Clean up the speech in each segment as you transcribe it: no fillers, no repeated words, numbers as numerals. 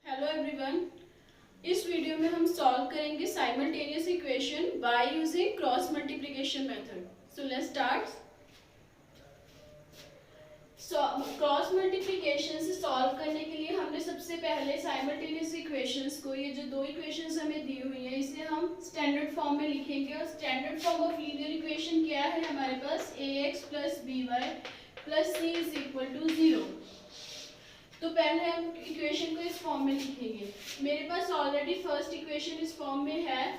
Hello everyone. इस video में हम सॉल्व करेंगे simultaneous equation by using cross multiplication method. So let's start. Cross multiplication से solve करने के लिए हमने सबसे पहले साइमल्टेनियस इक्वेशंस को, ये जो दो इक्वेशंस हमें दी हुई है, इसे हम स्टैंडर्ड फॉर्म में लिखेंगे। और standard form of linear equation क्या है हमारे पास? ax plus B Y plus C is equal to 0। तो पहले हम इक्वेशन को इस फॉर्म में लिखेंगे। मेरे पास ऑलरेडी फर्स्ट इक्वेशन इस फॉर्म में है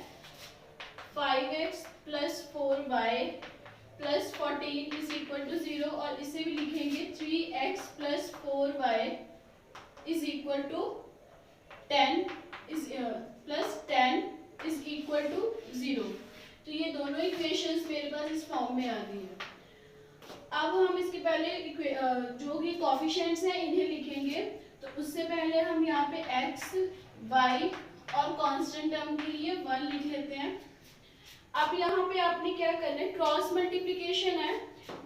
5x plus 4y plus 14 is equal to 0, और इसे भी लिखेंगे 3x plus 4y is equal to 10 plus 10 is equal to 0। तो ये दोनों इक्वेशंस मेरे पास इस फॉर्म में आ गई है। अब हम इसके पहले जो भी कोफिशिएंट्स हैं इन्हें लिखेंगे। तो उससे पहले हम यहाँ पे x, y और कांस्टेंट टर्म के लिए 1 लिख लेते हैं। अब यहाँ पे आपने क्या करना है, क्रॉस मल्टीप्लिकेशन है।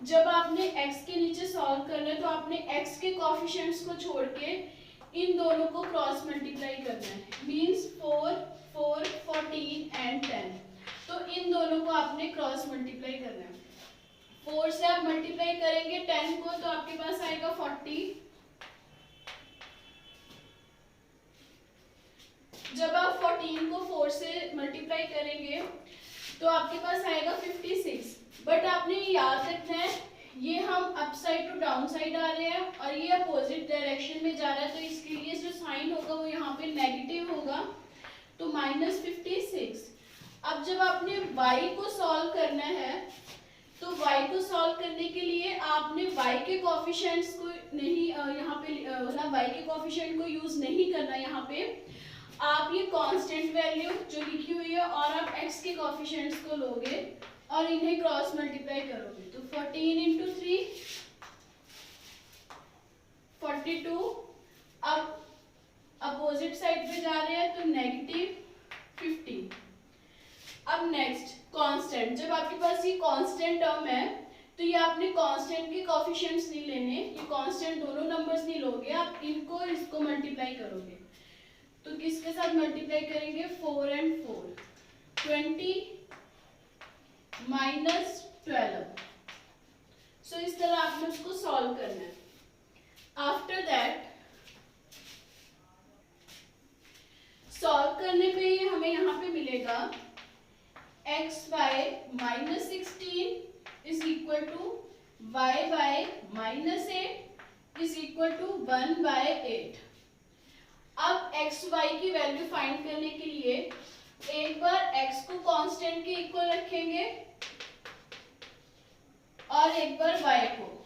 जब आपने x के नीचे सॉल्व करना है तो आपने x के कोफिशिएंट्स को छोड़ के इन दोनों को क्रॉस मल्टीप्लाई करना है। Means 4, 4, 14 and 10। तो इन दोनों को आपने क्रॉस मल्टीप्लाई करना है। 4 से आप मल्टीप्लाई करेंगे 10 को तो आपके पास आएगा 40। जब आप 14 को 4 से मल्टीप्लाई करेंगे तो आपके पास आएगा 56। बट आपने याद रखना है, ये हम up side to down side आ रहे हैं और ये अपोजिट डायरेक्शन में जा रहा है, तो इसके लिए जो साइन होगा वो यहाँ पे नेगेटिव होगा, तो -56। अब जब आपने y को सॉल्व करना है तो y को सॉल्व करने के लिए आपने y के कोफिशिएंट्स को नहीं यहाँ पे मतलब y के कोफिशिएंट को यूज नहीं करना। यहाँ पे आप ये कांस्टेंट वैल्यू जो लिखी हुई है और आप x के कोफिशिएंट्स को लोगे और इन्हें क्रॉस मल्टीप्लाई करोगे। तो 14 इंटू 3 42। अब अपोजिट साइड पे जा रहे हैं तो -50। अब नेक्स्ट कांस्टेंट। जब आपके पास ये कांस्टेंट टर्म है तो ये आपने कांस्टेंट के कोफिशिएंट्स नहीं लेने, ये कांस्टेंट दोनों नंबर्स नहीं लोगे, आप इनको और इसको मल्टीप्लाई करोगे। तो किसके साथ मल्टीप्लाई करेंगे? 4 एंड 4 20 -12। सो इस तरह आपने उसको सॉल्व करना है। आफ्टर दैट सॉल्व करने पे ही हमें यहाँ पे मिलेगा xy -16 is equal to y -8 is equal to 1/8। अब xy की वैल्यू फाइंड करने के लिए एक बार x को कांस्टेंट के इक्वल रखेंगे और एक बार y को।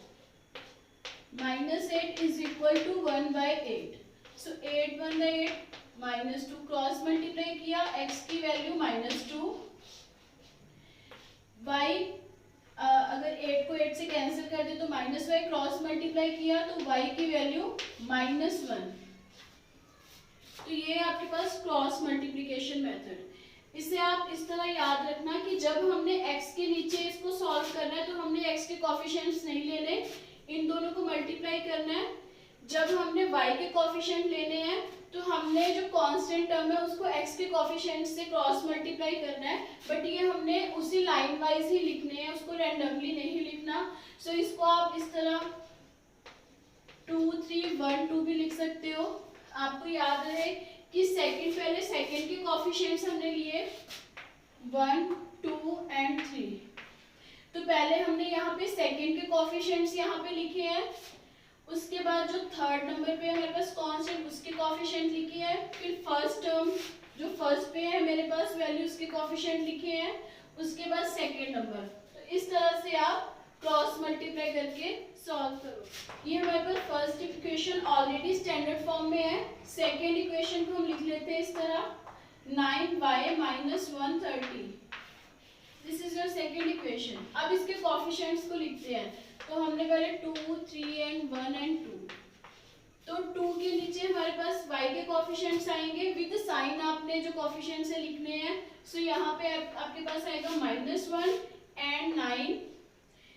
-8 is equal to 1/8। So 8 1/8 -2 cross multiply किया, x की वैल्यू -2। y अगर 8 को 8 से कैंसिल कर दे तो -y क्रॉस मल्टीप्लाई किया तो y की वैल्यू -1। तो ये आपके पास क्रॉस मल्टीप्लिकेशन मेथड। इसे आप इस तरह याद रखना कि जब हमने x के नीचे इसको सॉल्व करना है तो हमने x के कोफिशिएंट्स नहीं लेने, इन दोनों को मल्टीप्लाई करना है। जब हमने y के कोफिशिएंट लेने हैं तो हमने जो कांस्टेंट टर्म है उसको x के कोफिशिएंट से क्रॉस मल्टीप्लाई करना है। बट ये हमने उसी लाइन वाइज ही लिखने हैं, उसको रैंडमली नहीं लिखना। सो इसको आप इस तरह 2 3 1 2 भी लिख सकते हो। आपको याद रहे कि पहले सेकंड के कोफिशिएंट्स हमने लिए 1 2 एंड 3। तो पहले हमने यहाँ पे सेकंड के कोफिशिएंट्स यहाँ पे लिखे हैं, उसके बाद जो थर्ड नंबर पे हमारे पास कांस्टेंट उसके कोफिशिएंट लिखे हैं, फिर फर्स्ट टर्म जो फर्स्ट पे है मेरे पास वैल्यू उसके कोफिशिएंट लिखे हैं, उसके बाद सेकंड नंबर। तो इस तरह से आप क्रॉस मल्टीप्लाई करके सॉल्व करो। ये हमारे पास first equation already standard form में है। सेकंड इक्वेशन को हम लिख लेते हैं इस तरह 9y -130। This is your second equation. अब इसके कोफिशिएंट्स को लिखते हैं। तो हमने पहले 2 3 एंड 1 एंड 2। तो 2 के नीचे हमारे पास y के कोफिशिएंट्स आएंगे विद साइन, आपने जो कोफिशिएंट्स है लिखने हैं। सो यहाँ पे आपके पास आएगा -1 and 9।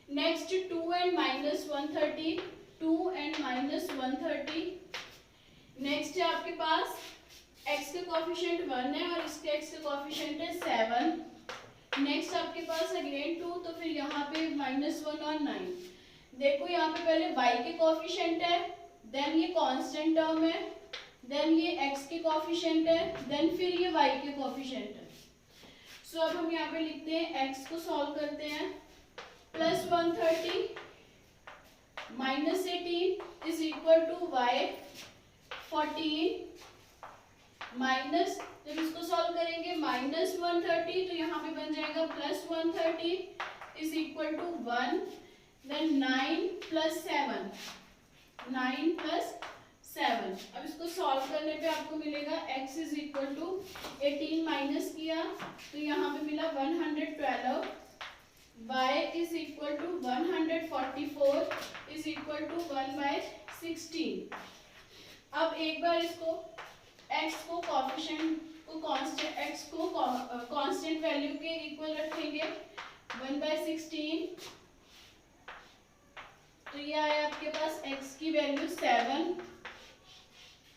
Next 2 and -130, 2 and -130। Next है आपके पास x का कोफिशिएंट 1 है और इसके x का कोफिशिएंट है 7। नेक्स्ट आपके पास अगेन 2, तो फिर यहाँ पे -1 और 9। देखो यहाँ पे पहले y के कोफिशिएंट है, देन ये कांस्टेंट टर्म है, देन ये x के कोफिशिएंट है, देन फिर ये y के कोफिशिएंट है। सो अब हम यहाँ पे लिखते हैं x को सॉल्व करते हैं। +130 -18 is equal to y 14 minus, जब इसको सॉल्व करेंगे -130 तो यहाँ पे बन जाएगा +130 इज इक्वल टू 1, देन 9 + 7, 9 + 7। अब इसको सॉल्व करने पे आपको मिलेगा x is equal to 18 minus किया तो यहाँ पे मिला 112, y is equal to 144 is equal to 1/16। अब एक बार इसको x को कोफिशिएंट को कांस्टेंट x को कांस्टेंट वैल्यू के इक्वल रखेंगे 1/16, तो ये आया आपके पास x की वैल्यू 7।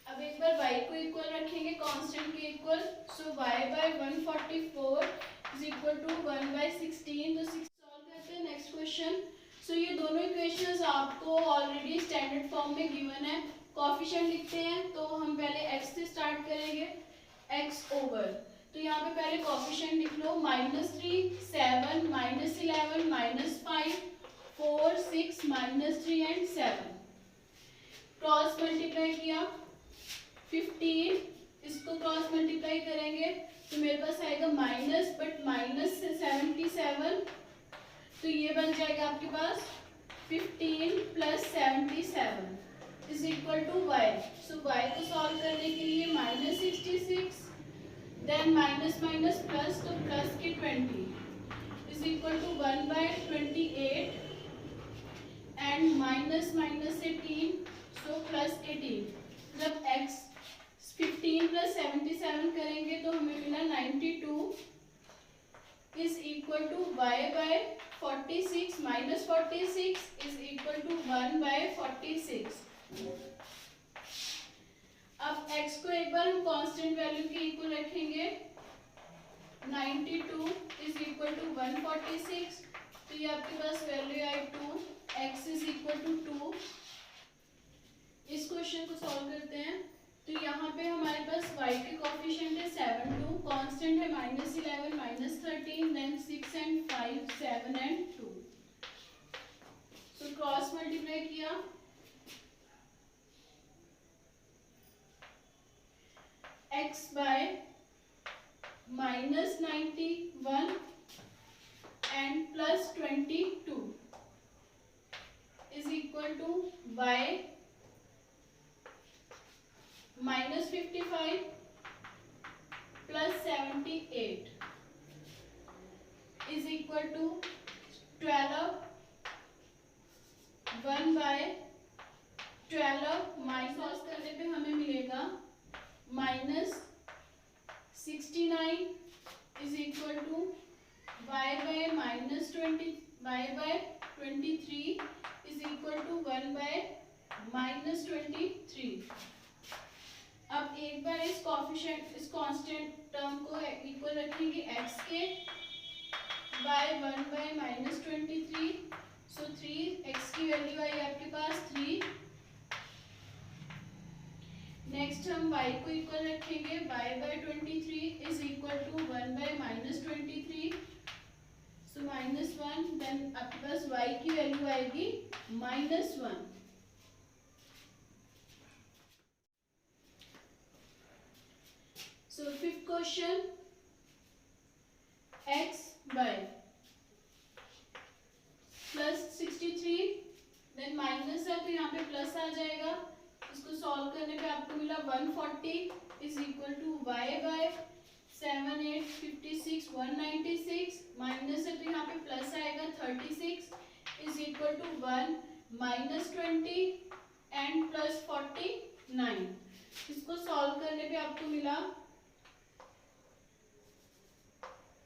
अब एक बार y को इक्वल रखेंगे कांस्टेंट के equal, so y/144 is equal to 1/16। तो 6 सॉल्व करते हैं नेक्स्ट क्वेश्चन। सो ये दोनों इक्वेशंस आपको ऑलरेडी स्टैंडर्ड फॉर्म में गिवन है। कोफिशिएंट लिखते हैं तो हम पहले x से स्टार्ट करेंगे, x ओवर, तो यहाँ पे पहले कोफिशिएंट लिख लो -3 7 -11 -5 4 6 -3 एंड 7। क्रॉस मल्टीप्लाई किया 15, इसको क्रॉस मल्टीप्लाई करेंगे तो मेरे पास आएगा माइनस, बट माइनस से 77, तो ये बन जाएगा आपके पास 15 + 77 is equal to y। So y को सॉल्व करने के लिए -66, देन माइनस माइनस प्लस, तो प्लस के 20 is equal to 1/28 and minus minus से 3, सो +18। जब x 15 + 77 करेंगे तो हमें मिला 92 is equal to y/46 -46 is equal to 1/46। अब x को एक बार हम कांस्टेंट वैल्यू के इक्वल रखेंगे 92 इज इक्वल टू 146, तो ये आपके पास वैल्यू आई 2, x इज इक्वल टू 2। इस क्वेश्चन को सॉल्व करते हैं तो यहाँ पे हमारे पास y के कोफिशिएंट है 7 2, कांस्टेंट है -11 -13, then 6 and 5 7 and 2। So cross multiply किया x by -91 and +22 is equal to y -55 +78 is equal to 12। 1/12 minus करने पे हमें मिलेगा -69 is equal to y/23 is equal to 1/-23। अब एक बार इस कोफिशिएंट इस कांस्टेंट टर्म को इक्वल रखेंगे x के बाय 1/-23, सो 3 x की वैल्यू आई आपके पास 3। नेक्स्ट हम y को इक्वल रखेंगे y/23 is equal to 1/-23, so -1, then आपके पास y की वैल्यू आएगी -1। So fifth question, x by +63, then minus है तो यहाँ पे प्लस आ जाएगा। इसको सॉल्व करने पे आपको मिला 140 is equal to y/7 8 56 196, minus है तो यहाँ पे प्लस आएगा 36 इज इक्वल टू 1 -20 एंड +49। इसको सॉल्व करने पे आपको मिला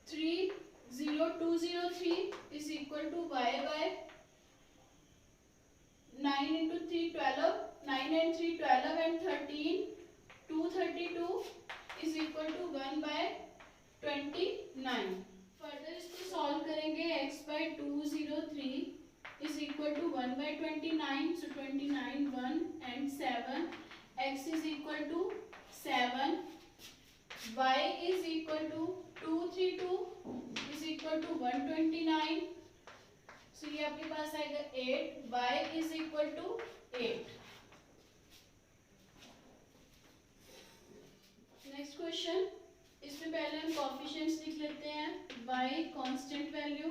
30203 is equal to y/9 9 into 3 12, 9 and 3 12 and 13, 232 is equal to 1 by 29. Further इसको सॉल्व करेंगे x by 203 is equal to 1 by 29, so 29 1 and 7, x is equal to 7, y is equal to 232 is equal to 129, so ये आपके पास आएगा 8, y is equal to 8. Next question, इसमें पहले हम coefficients लिख लेते हैं. y कांस्टेंट वैल्यू,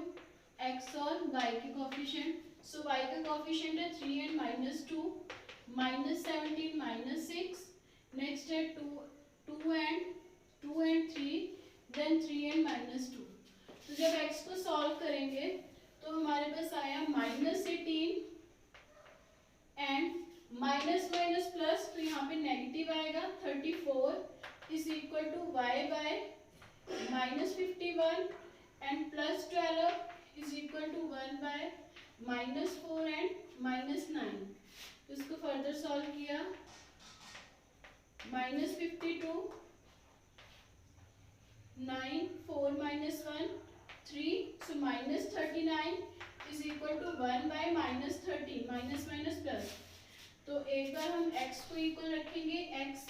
x और y के कोफिशिएंट. सो y का कोफिशिएंट है 3 and -2, -17 -6. नेक्स्ट है 2 and 3, देन 3 and -2. तो जब x को सॉल्व करेंगे तो हमारे पास आया -18 एंड माइनस माइनस प्लस, तो यहाँ पे नेगेटिव आएगा. 34 is equal to y by -51 and plus 12 is equal to 1 by -4 and -9. तो इसको फर्दर सॉल्व किया. -52, 9, 4 -1 3, so -39 is equal to 1 by -13, minus minus plus. तो एक बार हम x को इक्वल रखेंगे, x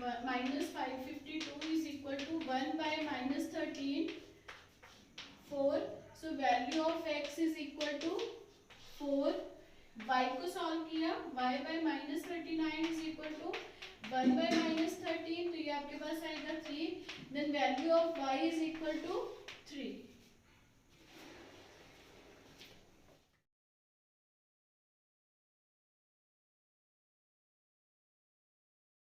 -552 is equal to 1 by -13, 4, so value of x is equal to 4. y को solve किया, y by -39 is equal to 1 by -13, तो ये आपके पास आएगा 3, then value of y is equal to 3.